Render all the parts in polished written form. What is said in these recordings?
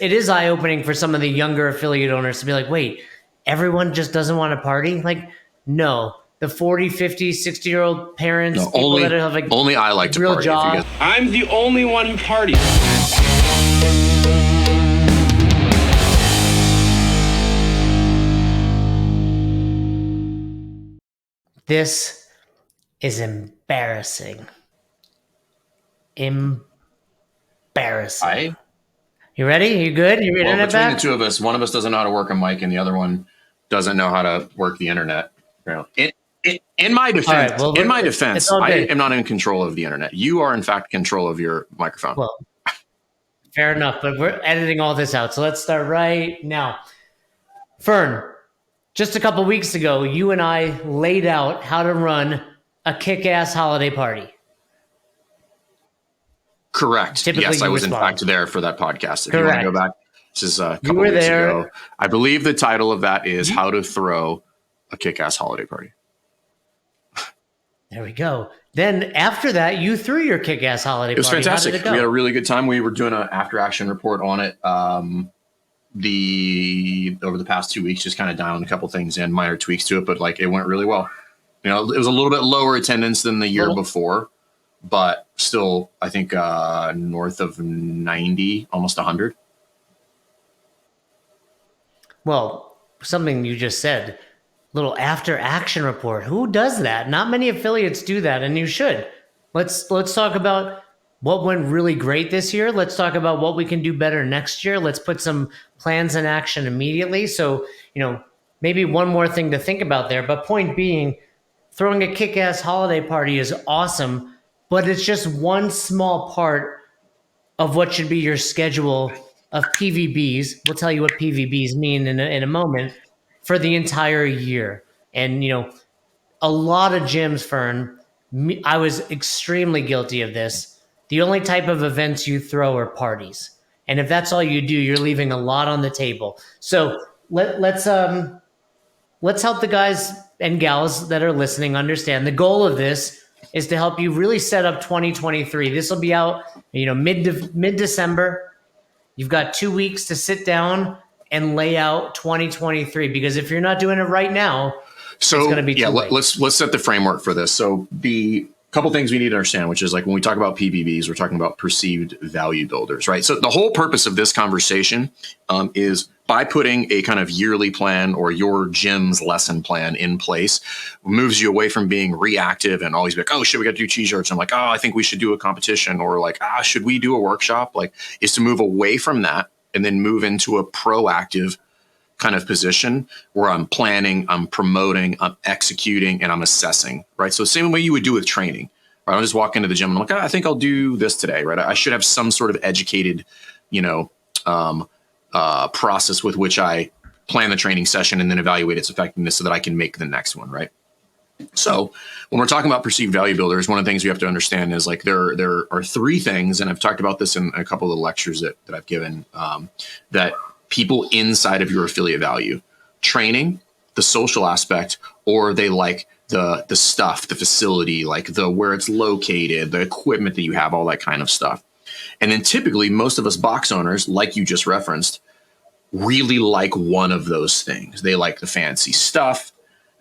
it is eye-opening for some of the younger affiliate owners to be like, wait, everyone just doesn't want to party? Like, no. The 40, 50, 60-year-old parents, no, people only, that have like only I like to real party. job. I'm the only one who parties. This is embarrassing. Embarrassing. You ready? You good? You Well, internet between back? the two of us, one of us doesn't know how to work a mic and the other one doesn't know how to work the internet. In my defense, All right, well, I am not in control of the internet. You are, in fact, in control of your microphone. Well, fair enough, but we're editing all this out. So let's start right now. Fern, just a couple weeks ago, you and I laid out how to run a kick-ass holiday party. Correct. Typically, yes, I was in respond. fact there for that podcast. If Correct. you want to go back, this is a couple weeks ago. I believe the title of that is How to Throw a Kick-Ass Holiday Party. There we go. Then after that, you threw your kick-ass holiday party. It was fantastic. How did it go? We had a really good time. We were doing an after-action report on it. Over the past 2 weeks, just kind of dialing a couple things in, minor tweaks to it, but like it went really well. You know, it was a little bit lower attendance than the year before, but still, I think north of 90, almost 100. Well, something you just said, little after action report. Who does that? Not many affiliates do that, and you should. Let's talk about what went really great this year. Let's talk about what we can do better next year. Let's put some plans in action immediately. So, you know, maybe one more thing to think about there. But point being, throwing a kick-ass holiday party is awesome, but it's just one small part of what should be your schedule of PVBs. We'll tell you what PVBs mean in a moment, for the entire year. And, you know, a lot of gyms, Fern, I was extremely guilty of this. The only type of events you throw are parties. And if that's all you do, you're leaving a lot on the table. So let's help the guys and gals that are listening understand the goal of this is to help you really set up 2023. This will be out, you know, mid-December. You've got 2 weeks to sit down and lay out 2023, because if you're not doing it right now, it's going to be too late. Let's set the framework for this. So the couple things we need to understand, which is like when we talk about PVBs, we're talking about perceived value builders, right? So the whole purpose of this conversation is by putting a kind of yearly plan or your gym's lesson plan in place, moves you away from being reactive and always be like, oh, shit, we got to do t-shirts. I'm like, oh, I think we should do a competition, or like, should we do a workshop? Like, is to move away from that and then move into a proactive kind of position where I'm planning, I'm promoting, I'm executing, and I'm assessing, right? So same way you would do with training, right? I'll just walk into the gym and I'm like, I think I'll do this today, right? I should have some sort of educated, you know, process with which I plan the training session and then evaluate its effectiveness so that I can make the next one, right? So when we're talking about perceived value builders, one of the things we have to understand is like there are three things, and I've talked about this in a couple of the lectures that I've given, that people inside of your affiliate value: training, the social aspect, or they like the stuff, the facility, like the where it's located, the equipment that you have, all that kind of stuff. And then typically most of us box owners, like you just referenced, really like one of those things. They like the fancy stuff,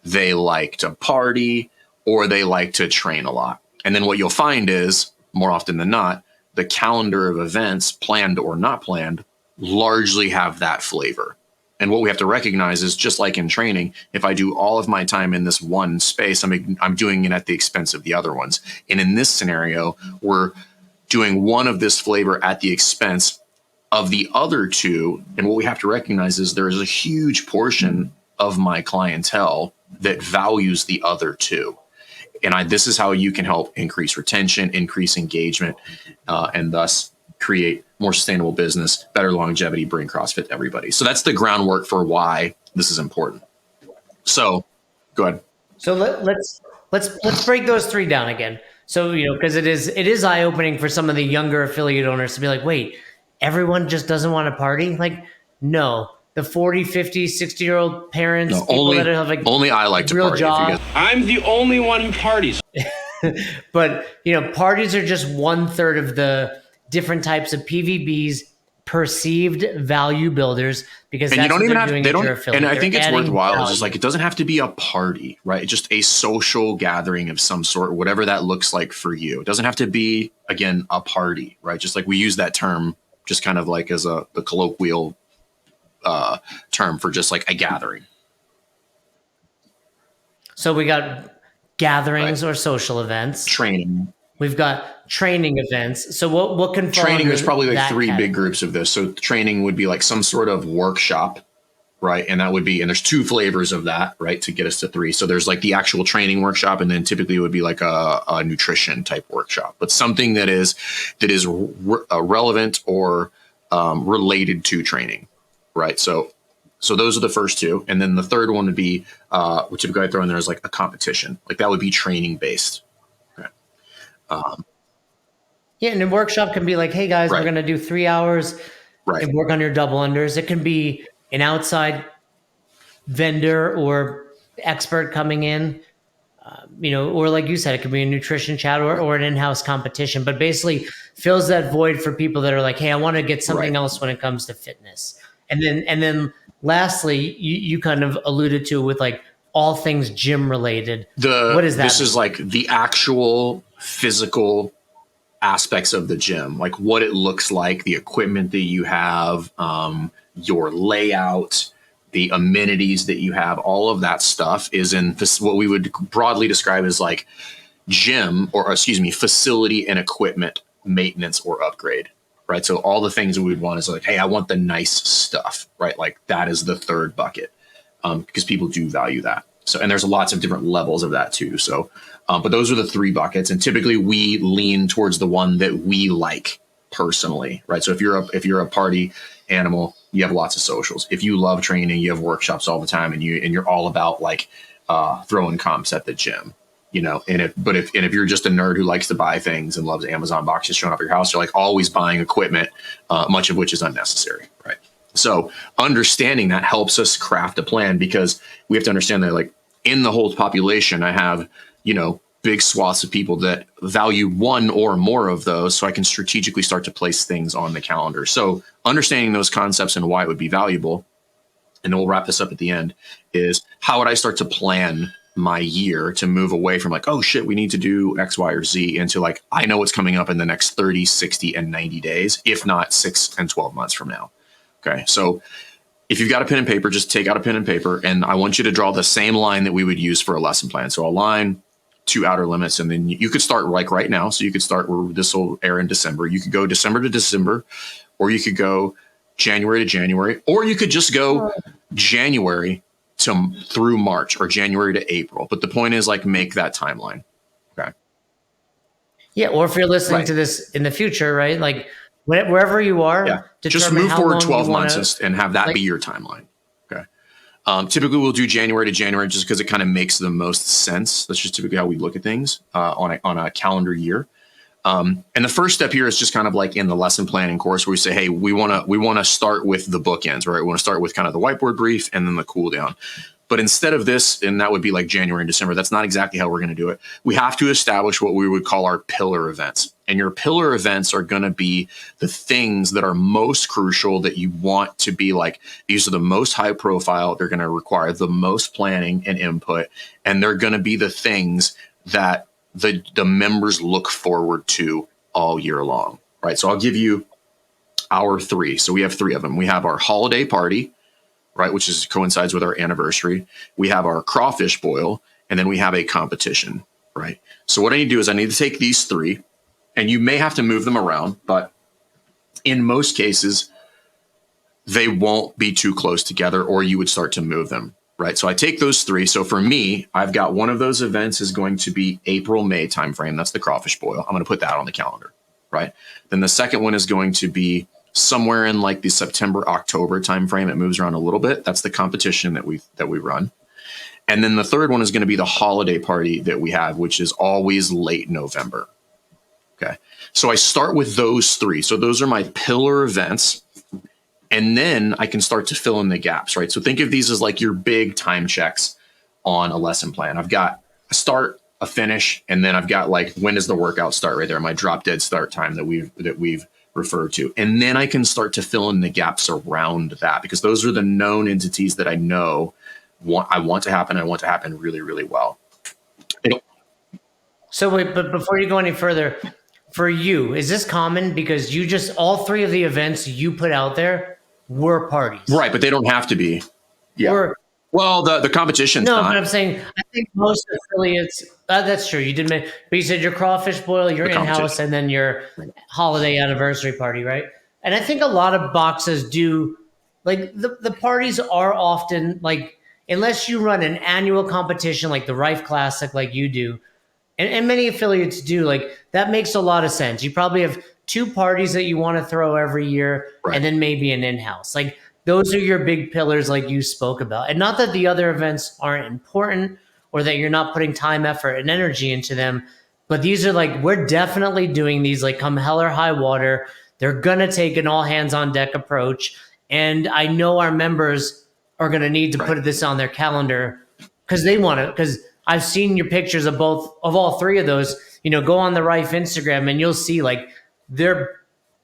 they like to party, or they like to train a lot. And then what you'll find is, more often than not, the calendar of events, planned or not planned, largely have that flavor. And what we have to recognize is, just like in training, if I do all of my time in this one space, I'm doing it at the expense of the other ones. And in this scenario, we're doing one of this flavor at the expense of the other two. And what we have to recognize is there is a huge portion of my clientele that values the other two. And this is how you can help increase retention, increase engagement, and thus create more sustainable business, better longevity, bring CrossFit to everybody. So that's the groundwork for why this is important. So go ahead. So let's break those three down again. So, you know, because it is eye-opening for some of the younger affiliate owners to be like, wait, everyone just doesn't want to party? Like, no. The 40, 50, 60-year-old parents, people that have like only I like to real party. job. I'm the only one who parties. But, you know, parties are just 1/3 of the different types of PVBs, perceived value builders, because And that's you don't what even they're have, doing they at your don't, affiliate. and I think They're it's adding worthwhile. It's value. just like, it doesn't have to be a party, right? It's just a social gathering of some sort, whatever that looks like for you. It doesn't have to be, again, a party, right? Just like we use that term just kind of like as the colloquial term for just like a gathering. So we got gatherings or social events. Training. We've got training events. So what can fall Training, under there's probably like that three big category? groups of this. So training would be like some sort of workshop, right? And that would be, and there's two flavors of that, right? To get us to three. So there's like the actual training workshop, and then typically it would be like a nutrition type workshop, but something that is relevant or related to training, right? So those are the first two. And then the third one would be, which typically I throw in there is like a competition. Like that would be training based. Okay. Yeah, and a workshop can be like, hey guys, we're Right. going to do 3 hours Right. and work on your double unders. It can be an outside vendor or expert coming in, or like you said, it could be a nutrition chat or an in-house competition, but basically fills that void for people that are like, hey, I want to get something Right. else when it comes to fitness. And then lastly, you kind of alluded to with like all things gym related. What is that? This is like the actual physical aspects of the gym, like what it looks like, the equipment that you have, your layout, the amenities that you have, all of that stuff is in what we would broadly describe as like gym, or excuse me, facility and equipment maintenance or upgrade, right? So all the things that we would want is like, hey, I want the nice stuff, right? Like that is the third bucket, because people do value that. So, and there's lots of different levels of that too. So, but those are the three buckets, and typically we lean towards the one that we like personally, right? So if you're a party animal, you have lots of socials. If you love training, you have workshops all the time, and you're all about like throwing comps at the gym, And if you're just a nerd who likes to buy things and loves Amazon boxes showing up at your house, you're like always buying equipment, much of which is unnecessary, right? So understanding that helps us craft a plan, because we have to understand that like in the whole population, I have, big swaths of people that value one or more of those. So I can strategically start to place things on the calendar. So understanding those concepts and why it would be valuable, and then we'll wrap this up at the end, is how would I start to plan my year to move away from like, oh shit, we need to do X, Y, or Z, into like, I know what's coming up in the next 30, 60, and 90 days, if not 6 and 12 months from now. Okay. So if you've got a pen and paper, just take out a pen and paper, and I want you to draw the same line that we would use for a lesson plan. So a line, 2 outer limits, and then you could start like right now. So you could start where this will air in December. You could go December to December, or you could go January to January, or you could just go January through March, or January to April. But the point is like make that timeline. Okay. Yeah, or if you're listening Right. to this in the future, right? Like wherever you are, Yeah. Just determine move how forward long 12 you wanna- months and have that be your timeline. Okay. Typically we'll do January to January just because it kind of makes the most sense. That's just typically how we look at things on a calendar year. And the first step here is just kind of like in the lesson planning course, where we say, hey, we want to start with the bookends, right? We want to start with kind of the whiteboard brief and then the cool down. But instead of this, and that would be like January and December, that's not exactly how we're going to do it. We have to establish what we would call our pillar events. And your pillar events are going to be the things that are most crucial, that you want to be like, these are the most high profile. They're going to require the most planning and input. And they're going to be the things that the members look forward to all year long, right? So I'll give you our three. So we have three of them. We have our holiday party, right, which coincides with our anniversary. We have our crawfish boil, and then we have a competition, right? So what I need to do is I need to take these three, and you may have to move them around, but in most cases, they won't be too close together, or you would start to move them, right? So I take those three. So for me, I've got one of those events is going to be April, May timeframe. That's the crawfish boil. I'm going to put that on the calendar, right? Then the second one is going to be somewhere in like the September, October timeframe. It moves around a little bit. That's the competition that we run. And then the third one is going to be the holiday party that we have, which is always late November. Okay. So I start with those three. So those are my pillar events. And then I can start to fill in the gaps, right? So think of these as like your big time checks on a lesson plan. I've got a start, a finish, and then I've got like, when does the workout start right there? My drop dead start time that we've referred to. And then I can start to fill in the gaps around that, because those are the known entities that I know I want to happen. I want to happen really, really well. So wait, but before you go any further, for you, is this common? Because you just, all three of the events you put out there were parties. Right, but they don't have to be. Yeah. Well, the competition's no, not. but I'm saying, I think most affiliates, that's true. You did mention, but you said your crawfish boil, your in-house, and then your holiday anniversary party, right? And I think a lot of boxes do, like, the parties are often, like, unless you run an annual competition like the Rife Classic, like you do, and many affiliates do, like, that makes a lot of sense. You probably have 2 parties that you want to throw every year, and then maybe an in-house. Like, those are your big pillars like you spoke about. And not that the other events aren't important or that you're not putting time, effort, and energy into them, but these are like, we're definitely doing these, like, come hell or high water. They're going to take an all hands on deck approach. And I know our members are going to need to put this on their calendar because they want to, because I've seen your pictures of all 3 of those. Go on the Rife Instagram and you'll see, like, they're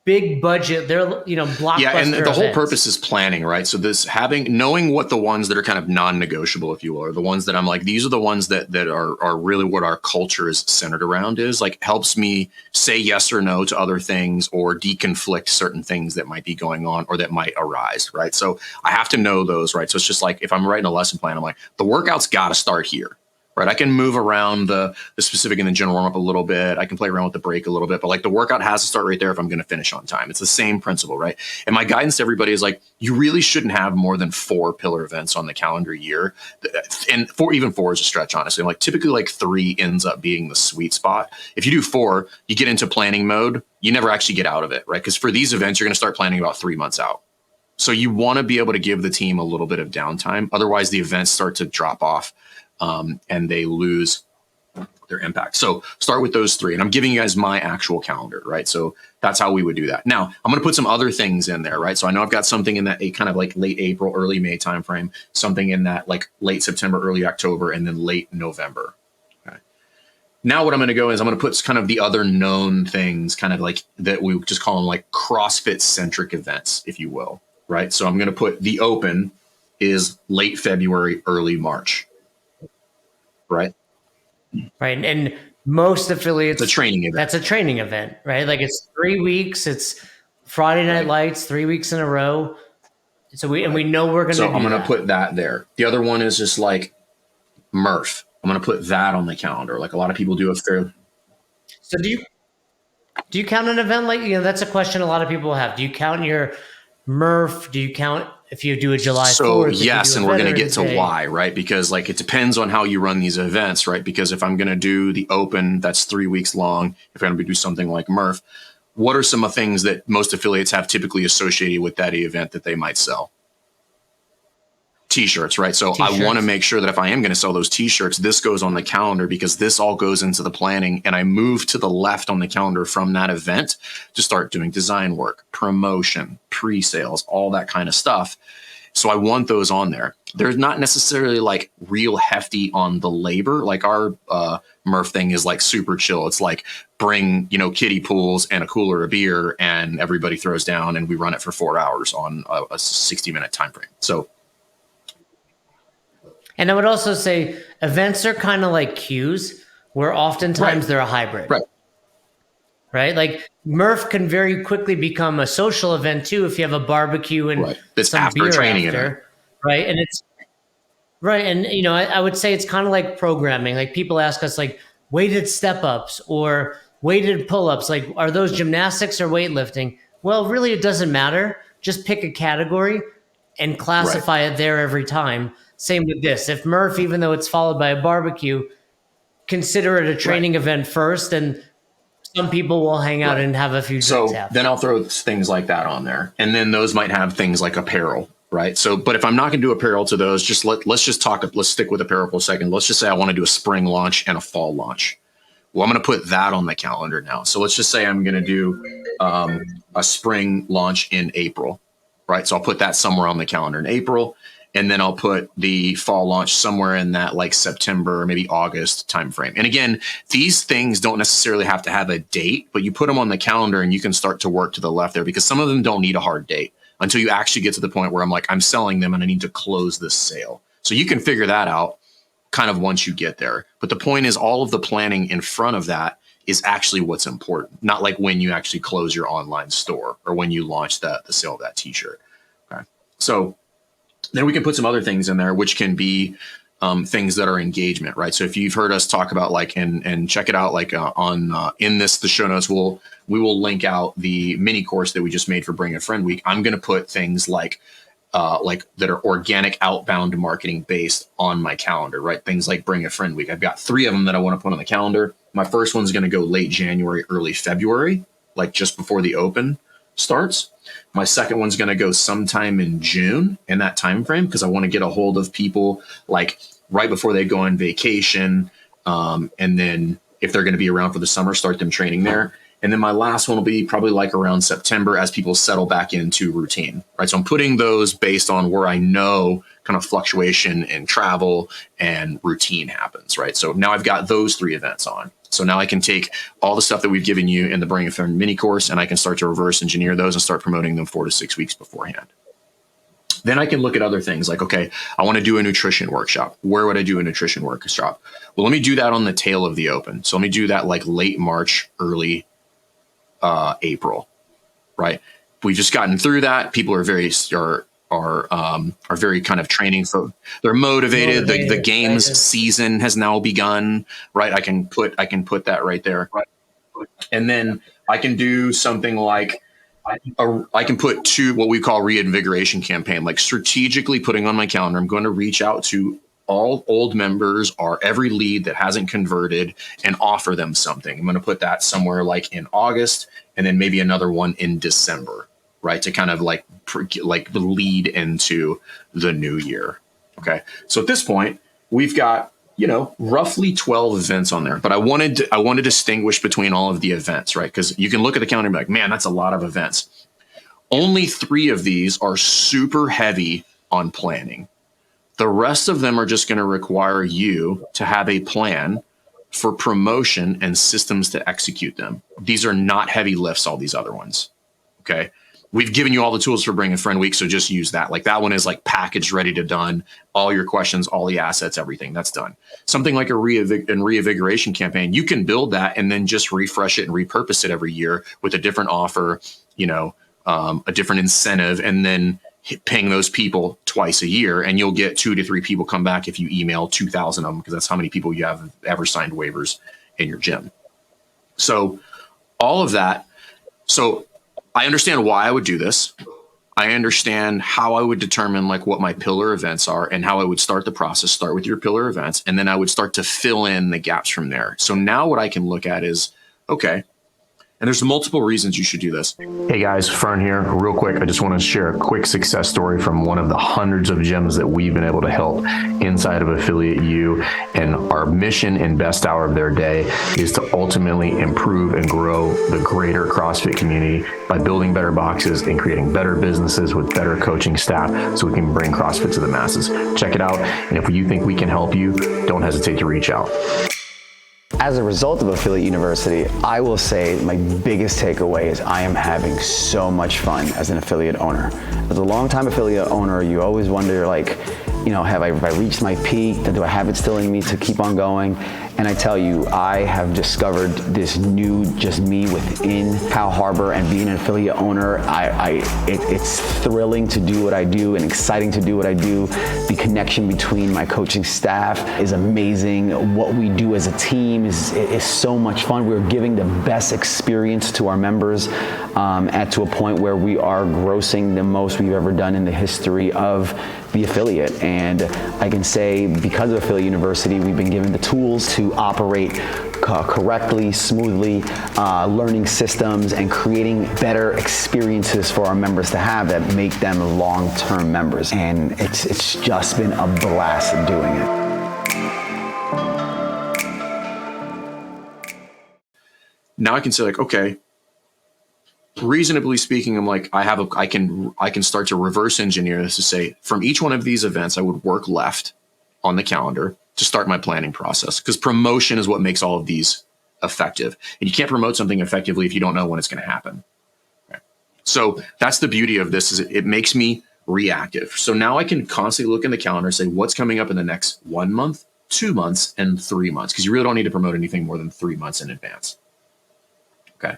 big budget, they're, blockbuster. Yeah, and the whole events. purpose is planning, right? So knowing what the ones that are kind of non-negotiable, if you will, or the ones that I'm like, these are the ones that are really what our culture is centered around, is like, helps me say yes or no to other things or deconflict certain things that might be going on or that might arise, right? So I have to know those, right? So it's just like, if I'm writing a lesson plan, I'm like, the workout's got to start here. Right, I can move around the specific and the general warm up a little bit. I can play around with the break a little bit, but like, the workout has to start right there if I'm going to finish on time. It's the same principle, right? And my guidance to everybody is like, you really shouldn't have more than 4 pillar events on the calendar year, and even 4 is a stretch, honestly. Like, typically, like, 3 ends up being the sweet spot. If you do 4, you get into planning mode. You never actually get out of it, right? Because for these events, you're going to start planning about 3 months out. So you want to be able to give the team a little bit of downtime. Otherwise, the events start to drop off. And they lose their impact. So start with those 3. And I'm giving you guys my actual calendar, right? So that's how we would do that. Now, I'm going to put some other things in there, right? So I know I've got something in that kind of like late April, early May timeframe, something in that like late September, early October, and then late November. Okay. Now what I'm going to go is I'm going to put kind of the other known things, kind of like that we just call them like CrossFit centric events, if you will, right? So I'm going to put the Open is late February, early March. Right. And most affiliates, it's a training event. That's a training event, right? Like, it's 3 weeks. It's Friday Night Lights, 3 weeks in a row. So we know we're going to. So I'm going to put that there. The other one is just like Murph. I'm going to put that on the calendar. Like, a lot of people do a fair. So do you count an event like, that's a question a lot of people have. Do you count your Murph? Do you count if you do a July 4th? So yes, and we're going to get to why, right? Because like, it depends on how you run these events, right? Because if I'm going to do the Open, that's 3 weeks long. If I'm going to do something like Murph, what are some of things that most affiliates have typically associated with that event that they might sell? T-shirts, right? So I want to make sure that if I am going to sell those T-shirts, this goes on the calendar, because this all goes into the planning, and I move to the left on the calendar from that event to start doing design work, promotion, pre-sales, all that kind of stuff. So I want those on there. They're not necessarily like real hefty on the labor. Like, our Murph thing is like super chill. It's like, bring, kiddie pools and a cooler of beer, and everybody throws down, and we run it for 4 hours on a 60-minute time frame. So. And I would also say events are kind of like queues, where oftentimes they're a hybrid. Right? Like, Murph can very quickly become a social event too if you have a barbecue and some after beer training after, event. right? And it's right. And I would say it's kind of like programming. Like, people ask us, like, weighted step ups or weighted pull ups. Like, are those gymnastics or weightlifting? Well, really, it doesn't matter. Just pick a category and classify it there every time. Same with this. If Murph, even though it's followed by a barbecue, consider it a training event first, and some people will hang out and have a few drinks after. Then I'll throw things like that on there. And then those might have things like apparel, right? So, but if I'm not going to do apparel to those, let's stick with apparel for a second. Let's just say I want to do a spring launch and a fall launch. Well, I'm going to put that on the calendar now. So let's just say I'm going to do a spring launch in April, right? So I'll put that somewhere on the calendar in April. And then I'll put the fall launch somewhere in that like September or maybe August timeframe. And again, these things don't necessarily have to have a date, but you put them on the calendar and you can start to work to the left there, because some of them don't need a hard date until you actually get to the point where I'm like, I'm selling them and I need to close this sale. So you can figure that out kind of once you get there. But the point is, all of the planning in front of that is actually what's important, not like when you actually close your online store or when you launch the sale of that t-shirt. Okay. So then we can put some other things in there, which can be things that are engagement, right? So if you've heard us talk about like, and check it out, like in the show notes, we will link out the mini course that we just made for Bring a Friend Week. I'm going to put things like that are organic outbound marketing based on my calendar, right? Things like Bring a Friend Week. I've got 3 of them that I want to put on the calendar. My first one's going to go late January, early February, like just before the open starts. My second one's going to go sometime in June, in that time frame, because I want to get a hold of people like right before they go on vacation. And then if they're going to be around for the summer, start them training there. And then my last one will be probably like around September as people settle back into routine, right? So I'm putting those based on where I know kind of fluctuation in travel and routine happens, right? So now I've got those 3 events on. So now I can take all the stuff that we've given you in the Bring a Friend mini course, and I can start to reverse engineer those and start promoting them 4 to 6 weeks beforehand. Then I can look at other things like, okay, I want to do a nutrition workshop. Where would I do a nutrition workshop? Well, let me do that on the tail of the open. So let me do that like late March, early April, right? We've just gotten through that. People are very very kind of training. So they're motivated. The games season has now begun, right? I can put that right there. Right? And then I can do something like I can put 2 what we call reinvigoration campaign, like strategically putting on my calendar. I'm going to reach out to all old members or every lead that hasn't converted and offer them something. I'm going to put that somewhere like in August, and then maybe another one in December, right? To kind of like lead into the new year. Okay. So at this point, we've got, roughly 12 events on there, but I wanted to distinguish between all of the events, right? Because you can look at the calendar and be like, man, that's a lot of events. Only 3 of these are super heavy on planning. The rest of them are just going to require you to have a plan for promotion and systems to execute them. These are not heavy lifts, all these other ones. Okay. We've given you all the tools for Bring a Friend Week, so just use that. Like that one is like packaged, ready to done. All your questions, all the assets, everything that's done. Something like a reinvigoration campaign, you can build that and then just refresh it and repurpose it every year with a different offer, a different incentive, and then ping those people twice a year, and you'll get 2 to 3 people come back if you email 2,000 of them, because that's how many people you have ever signed waivers in your gym. So all of that. So I understand why I would do this. I understand how I would determine like what my pillar events are and how I would start the process. Start with your pillar events, and then I would start to fill in the gaps from there. So now what I can look at is, okay, and there's multiple reasons you should do this. Hey guys, Fern here. Real quick, I just want to share a quick success story from one of the hundreds of gyms that we've been able to help inside of Affiliate U. And our mission and best hour of their day is to ultimately improve and grow the greater CrossFit community by building better boxes and creating better businesses with better coaching staff so we can bring CrossFit to the masses. Check it out. And if you think we can help you, don't hesitate to reach out. As a result of Affiliate University, I will say my biggest takeaway is I am having so much fun as an affiliate owner. As a longtime affiliate owner, you always wonder, like, have I reached my peak? Do I have it still in me to keep on going? And I tell you, I have discovered this new just me within Pal Harbor, and being an affiliate owner, it's thrilling to do what I do and exciting to do what I do. The connection between my coaching staff is amazing. What we do as a team is so much fun. We're giving the best experience to our members to a point where we are grossing the most we've ever done in the history of the affiliate. And I can say, because of Affiliate University, we've been given the tools to operate correctly, smoothly, learning systems and creating better experiences for our members to have that make them long-term members. And it's just been a blast doing it. Now I can say like, okay, reasonably speaking, I'm like, I can start to reverse engineer this to say, from each one of these events, I would work left on the calendar to start my planning process, because promotion is what makes all of these effective. And you can't promote something effectively if you don't know when it's going to happen. Okay. So that's the beauty of this, is it makes me reactive. So now I can constantly look in the calendar and say, what's coming up in the next 1 month, 2 months, and 3 months, because you really don't need to promote anything more than 3 months in advance. Okay.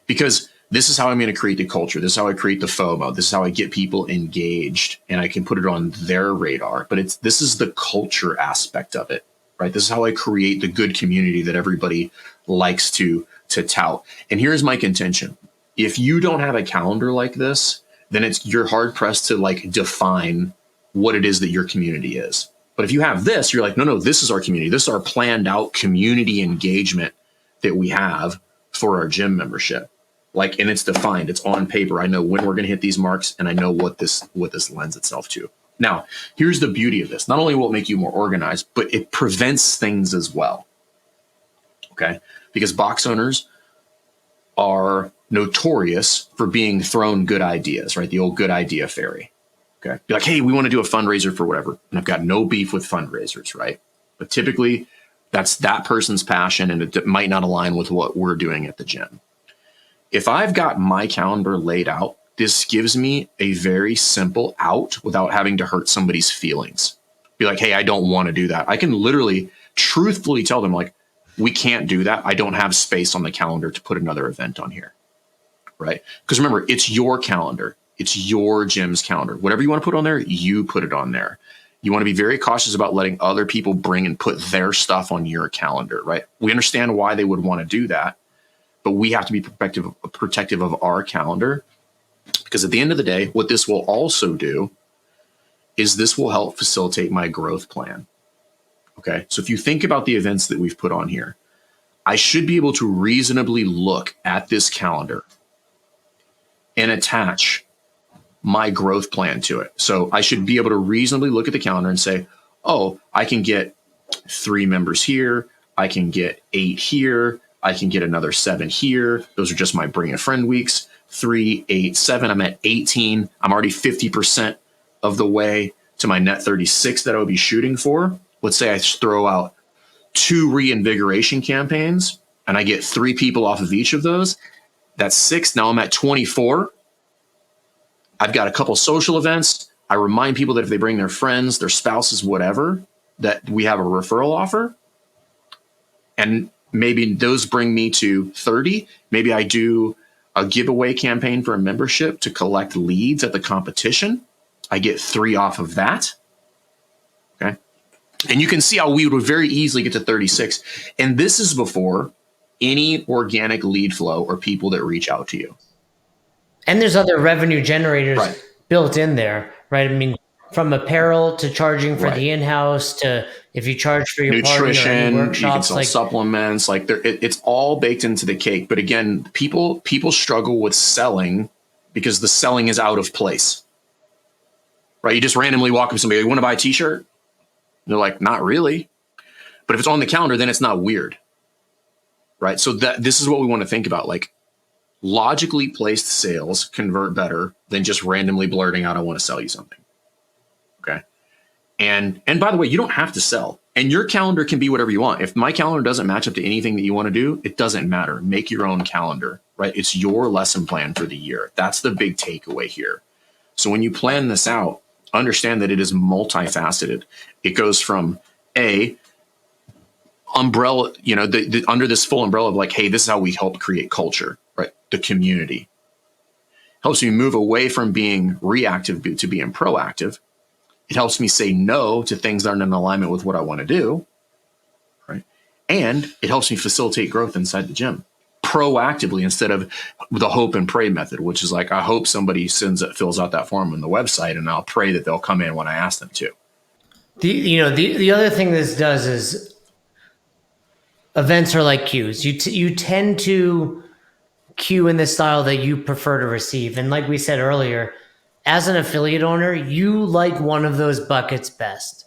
Because this is how I'm going to create the culture. This is how I create the FOMO. This is how I get people engaged, and I can put it on their radar. But this is the culture aspect of it, right? This is how I create the good community that everybody likes to tout. And here's my contention. If you don't have a calendar like this, then you're hard pressed to like define what it is that your community is. But if you have this, you're like, no, this is our community. This is our planned out community engagement that we have for our gym membership. Like, and it's defined, it's on paper. I know when we're going to hit these marks, and I know what this lends itself to. Now, here's the beauty of this. Not only will it make you more organized, but it prevents things as well. Okay. Because box owners are notorious for being thrown good ideas, right? The old good idea fairy. Okay. Be like, hey, we want to do a fundraiser for whatever. And I've got no beef with fundraisers, right? But typically that's that person's passion, and it might not align with what we're doing at the gym. If I've got my calendar laid out, this gives me a very simple out without having to hurt somebody's feelings. Be like, hey, I don't want to do that. I can literally truthfully tell them, like, we can't do that. I don't have space on the calendar to put another event on here, right? Because remember, it's your calendar. It's your gym's calendar. Whatever you want to put on there, you put it on there. You want to be very cautious about letting other people bring and put their stuff on your calendar, right? We understand why they would want to do that, but we have to be protective of our calendar, because at the end of the day, what this will also do is this will help facilitate my growth plan. Okay. So if you think about the events that we've put on here, I should be able to reasonably look at this calendar and attach my growth plan to it. So I should be able to reasonably look at the calendar and say, oh, I can get 3 members here. I can get 8 here. I can get another 7 here. Those are just my bring a friend weeks. 3, 8, 7. I'm at 18. I'm already 50% of the way to my net 36 that I would be shooting for. Let's say I throw out 2 reinvigoration campaigns and I get 3 people off of each of those. That's 6. Now I'm at 24. I've got a couple social events. I remind people that if they bring their friends, their spouses, whatever, that we have a referral offer. And maybe those bring me to 30. Maybe I do a giveaway campaign for a membership to collect leads at the competition. I get 3 off of that. Okay. And you can see how we would very easily get to 36. And this is before any organic lead flow or people that reach out to you. And there's other revenue generators Right. built in there, right? I mean, from apparel to charging for Right. the in-house to if you charge for your party or Nutrition, any you can workshops, sell like supplements, like it's all baked into the cake. But again, people struggle with selling because the selling is out of place, right? You just randomly walk up to somebody, you want to buy a t-shirt? And they're like, not really. But if it's on the calendar, then it's not weird, right? So this is what we want to think about. Like, logically placed sales convert better than just randomly blurting out, I want to sell you something. Okay. And by the way, you don't have to sell, and your calendar can be whatever you want. If my calendar doesn't match up to anything that you want to do, it doesn't matter. Make your own calendar, right? It's your lesson plan for the year. That's the big takeaway here. So when you plan this out, understand that it is multifaceted. It goes from umbrella, under this full umbrella of like, hey, this is how we help create culture, right? The community helps me move away from being reactive to being proactive. It helps me say no to things that aren't in alignment with what I want to do, right? And it helps me facilitate growth inside the gym proactively instead of the hope and pray method, which is like, I hope somebody fills out that form on the website, and I'll pray that they'll come in when I ask them to. the other thing this does is events are like cues. You tend to cue in the style that you prefer to receive. And like we said earlier, as an affiliate owner, you like one of those buckets best.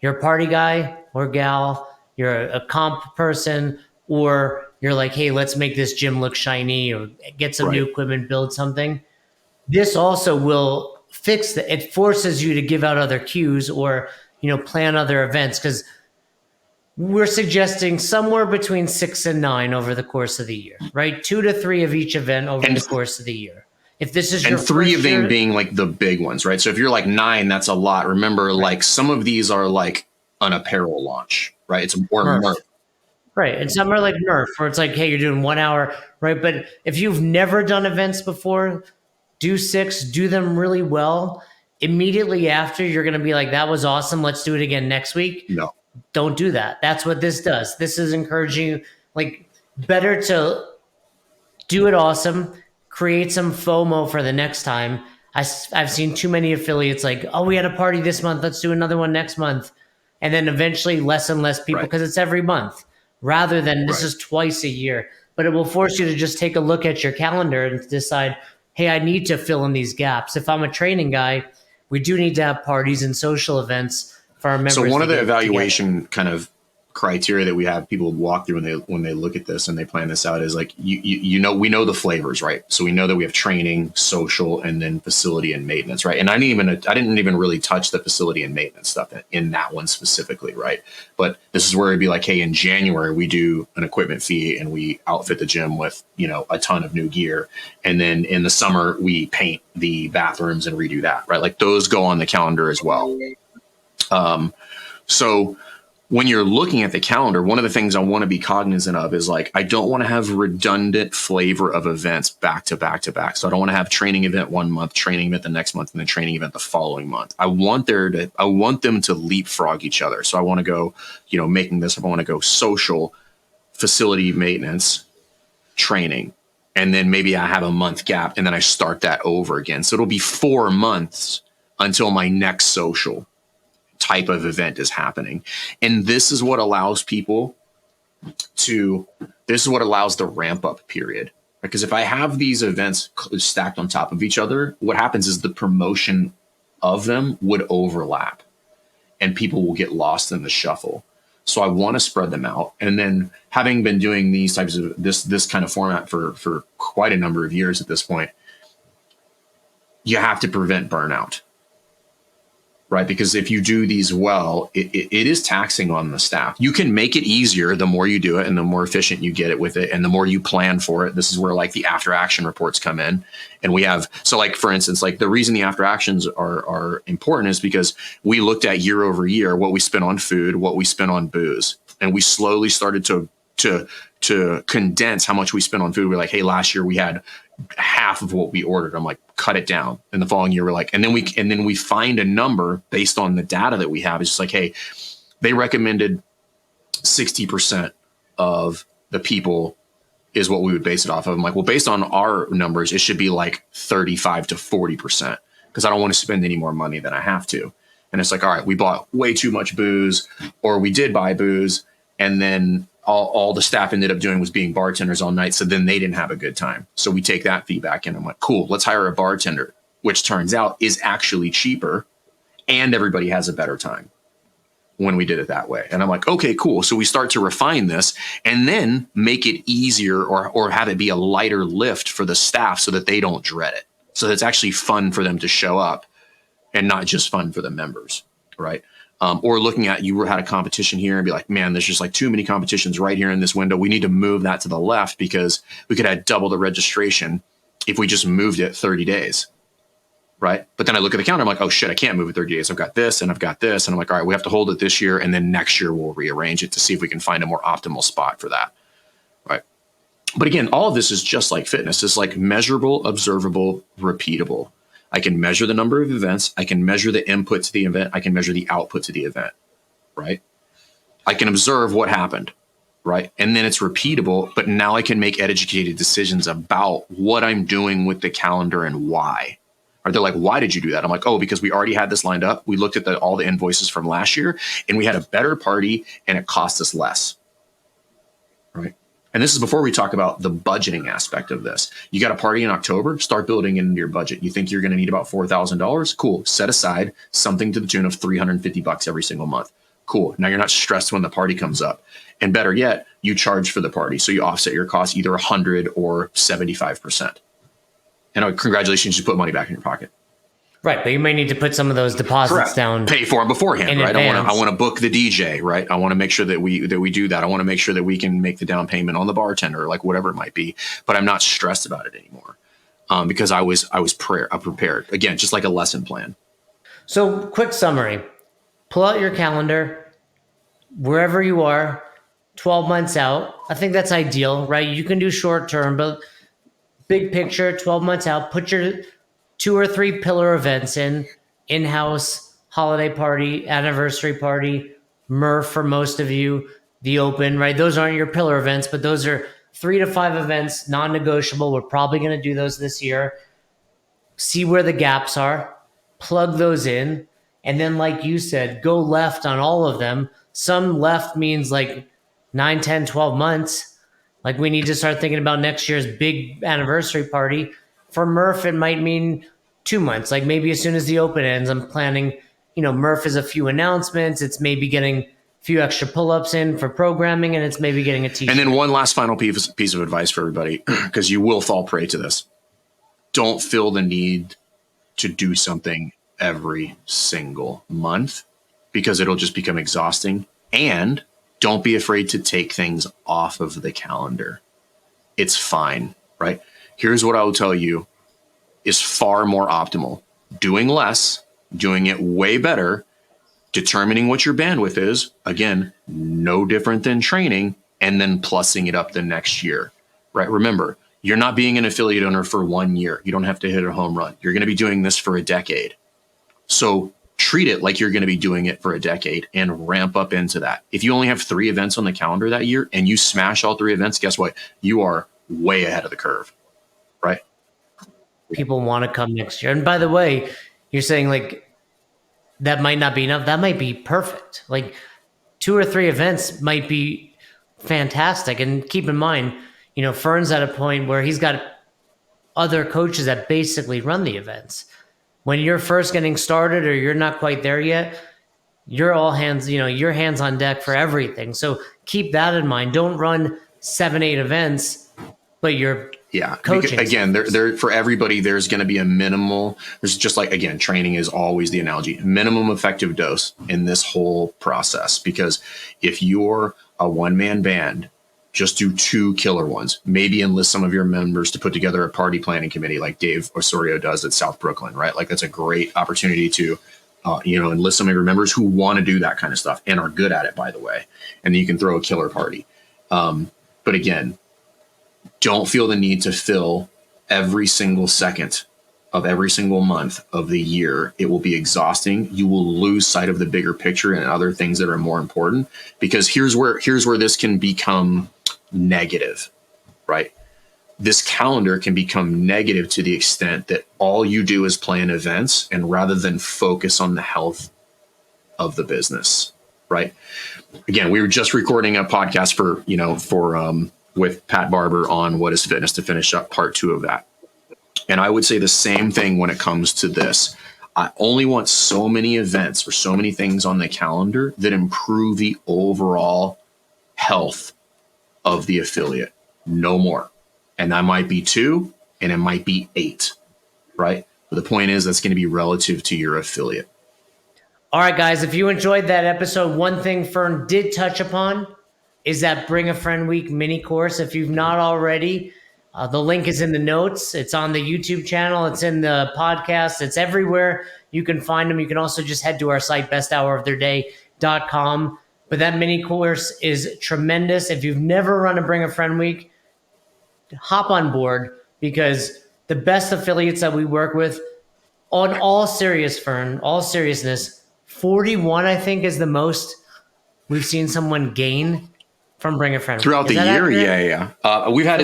You're a party guy or gal, you're a comp person, or you're like, hey, let's make this gym look shiny or get some new Right. equipment, build something. This also will fix that. It forces you to give out other cues or, plan other events, because we're suggesting somewhere between 6 and 9 over the course of the year, right? 2 to 3 of each event over And the course of the year. If this is your And three first of them year, being like the big ones, right? So if you're like 9, that's a lot. Remember, like some of these are like an apparel launch, right? It's or Murph. merch. Right. And some are like Murph, where it's like, hey, you're doing 1 hour, right? But if you've never done events before, do 6, do them really well. Immediately after, you're going to be like, that was awesome. Let's do it again next week. No. Don't do that. That's what this does. This is encouraging you, like, better to do it awesome, create some FOMO for the next time. I've seen too many affiliates like, oh, we had a party this month, let's do another one next month. And then eventually less and less people, Right. because it's every month rather than this is twice a year. But it will force you to just take a look at your calendar and decide, hey, I need to fill in these gaps. If I'm a training guy, we do need to have parties and social events for our members. So one to of the get evaluation kind of criteria that we have people walk through when they look at this and they plan this out is like, we know the flavors, right? So we know that we have training, social, and then facility and maintenance, right? And I didn't even really touch the facility and maintenance stuff in that one specifically, right? But this is where it'd be like, hey, in January we do an equipment fee and we outfit the gym with a ton of new gear, and then in the summer we paint the bathrooms and redo that, right? Like those go on the calendar as well. So when you're looking at the calendar, one of the things I want to be cognizant of is like, I don't want to have redundant flavor of events back to back to back. So I don't want to have training event 1 month, training event the next month, and then training event the following month. I want them to leapfrog each other. So I want to go, making this, I want to go social, facility maintenance, training. And then maybe I have a month gap and then I start that over again. So it'll be 4 months until my next social type of event is happening. And this is what allows the ramp up period. Because if I have these events stacked on top of each other, what happens is the promotion of them would overlap and people will get lost in the shuffle. So I want to spread them out. And then having been doing these types of this kind of format for quite a number of years at this point, you have to prevent burnout. Right? Because if you do these well, it is taxing on the staff. You can make it easier the more you do it and the more efficient you get it with it and the more you plan for it. This is where like the after action reports come in. And we have, so like, for instance, like the reason the after actions are important is because we looked at year over year what we spent on food, what we spent on booze. And we slowly started to condense how much we spent on food. We're like, hey, last year we had half of what we ordered. I'm like, cut it down. And the following year we're like, and then we find a number based on the data that we have. It's just like, hey, they recommended 60% of the people is what we would base it off of. I'm like, well, based on our numbers, it should be like 35 to 40% because I don't want to spend any more money than I have to. And it's like, all right, we bought way too much booze, or we did buy booze, and then all the staff ended up doing was being bartenders all night. So then they didn't have a good time. So we take that feedback and I'm like, cool, let's hire a bartender, which turns out is actually cheaper and everybody has a better time when we did it that way. And I'm like, okay, cool. So we start to refine this and then make it easier or have it be a lighter lift for the staff so that they don't dread it. So it's actually fun for them to show up and not just fun for the members, right? Or looking at, you had a competition here and be like, man, there's just like too many competitions right here in this window. We need to move that to the left because we could have double the registration if we just moved it 30 days. Right. But then I look at the calendar, I'm like, oh shit, I can't move it 30 days. I've got this and I've got this. And I'm like, all right, we have to hold it this year. And then next year we'll rearrange it to see if we can find a more optimal spot for that. Right. But again, all of this is just like fitness. It's like measurable, observable, repeatable. I can measure the number of events. I can measure the input to the event. I can measure the output to the event, right? I can observe what happened, right? And then it's repeatable, but now I can make educated decisions about what I'm doing with the calendar and why. Or they're like, why did you do that? I'm like, oh, because we already had this lined up. We looked at all the invoices from last year and we had a better party and it cost us less, right? And this is before we talk about the budgeting aspect of this. You got a party in October, start building into your budget. You think you're going to need about $4,000? Cool. Set aside something to the tune of $350 every single month. Cool. Now you're not stressed when the party comes up. And better yet, you charge for the party. So you offset your costs either 100 or 75%. And congratulations, you put money back in your pocket. Right, but you may need to put some of those deposits down. Pay for them beforehand, in right? advance. I want to book the DJ, right? I want to make sure that we do that. I want to make sure that we can make the down payment on the bartender, like whatever it might be. But I'm not stressed about it anymore because I was prepared. Again, just like a lesson plan. So, quick summary: pull out your calendar, wherever you are, 12 months out. I think that's ideal, right? You can do short term, but big picture, 12 months out. Put your 2 or 3 pillar events in-house, holiday party, anniversary party, Murph for most of you, the Open, right? Those aren't your pillar events, but those are 3 to 5 events, non-negotiable. We're probably going to do those this year. See where the gaps are, plug those in, and then like you said, go left on all of them. Some left means like 9, 10, 12 months. Like we need to start thinking about next year's big anniversary party. For Murph, it might mean 2 months. Like maybe as soon as the Open ends, I'm planning, Murph is a few announcements. It's maybe getting a few extra pull-ups in for programming, and it's maybe getting a t-shirt. And then one last final piece of advice for everybody, because you will fall prey to this. Don't feel the need to do something every single month because it'll just become exhausting. And don't be afraid to take things off of the calendar. It's fine, right? Here's what I will tell you is far more optimal. Doing less, doing it way better, determining what your bandwidth is, again, no different than training, and then plussing it up the next year, right? Remember, you're not being an affiliate owner for 1 year. You don't have to hit a home run. You're going to be doing this for a decade. So treat it like you're going to be doing it for a decade and ramp up into that. If you only have 3 events on the calendar that year and you smash all 3 events, guess what? You are way ahead of the curve, right? People want to come next year. And by the way, you're saying like that might not be enough. That might be perfect. Like 2 or 3 events might be fantastic. And keep in mind, Fern's at a point where he's got other coaches that basically run the events. When you're first getting started or you're not quite there yet, you're all hands, your hands on deck for everything. So keep that in mind. Don't run 7, 8 events, but you're coaching. Again, there for everybody, there's going to be a minimal. There's just like, again, training is always the analogy. Minimum effective dose in this whole process, because if you're a one-man band, just do 2 killer ones. Maybe enlist some of your members to put together a party planning committee like Dave Osorio does at South Brooklyn, right? Like that's a great opportunity to, enlist some of your members who want to do that kind of stuff and are good at it, by the way. And then you can throw a killer party. But again, don't feel the need to fill every single second of every single month of the year. It will be exhausting. You will lose sight of the bigger picture and other things that are more important, because here's where this can become negative, right? This calendar can become negative to the extent that all you do is plan events and rather than focus on the health of the business, right? Again, we were just recording a podcast for with Pat Barber on What is Fitness to finish up part 2 of that. And I would say the same thing when it comes to this. I only want so many events or so many things on the calendar that improve the overall health of the affiliate. No more. And that might be 2 and it might be 8, right? But the point is that's going to be relative to your affiliate. All right, guys, if you enjoyed that episode, one thing Fern did touch upon is that Bring a Friend Week mini course. If you've not already, the link is in the notes. It's on the YouTube channel. It's in the podcast. It's everywhere. You can find them. You can also just head to our site, besthouroftheirday.com. But that mini course is tremendous. If you've never run a Bring a Friend Week, hop on board, because the best affiliates that we work with, on all seriousness, 41, I think, is the most we've seen someone gain from Bring a Friend throughout the year. Accurate? Yeah. We've had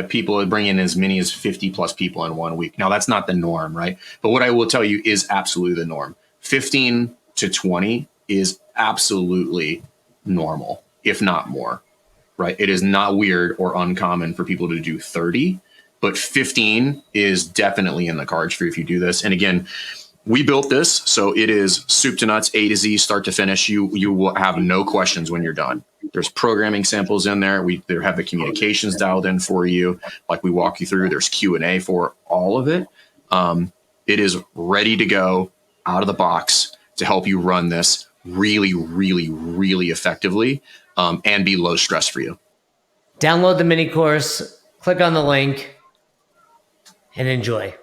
people bring in as many as 50 plus people in 1 week. Now that's not the norm, right? But what I will tell you is absolutely the norm. 15 to 20 is absolutely normal, if not more, right? It is not weird or uncommon for people to do 30, but 15 is definitely in the cards for if you do this. And again, we built this, so it is soup to nuts, A to Z, start to finish. You will have no questions when you're done. There's programming samples in there. We there have the communications dialed in for you, like we walk you through. There's Q&A for all of it. It is ready to go out of the box to help you run this really, really, really effectively and be low stress for you. Download the mini course, click on the link, and enjoy.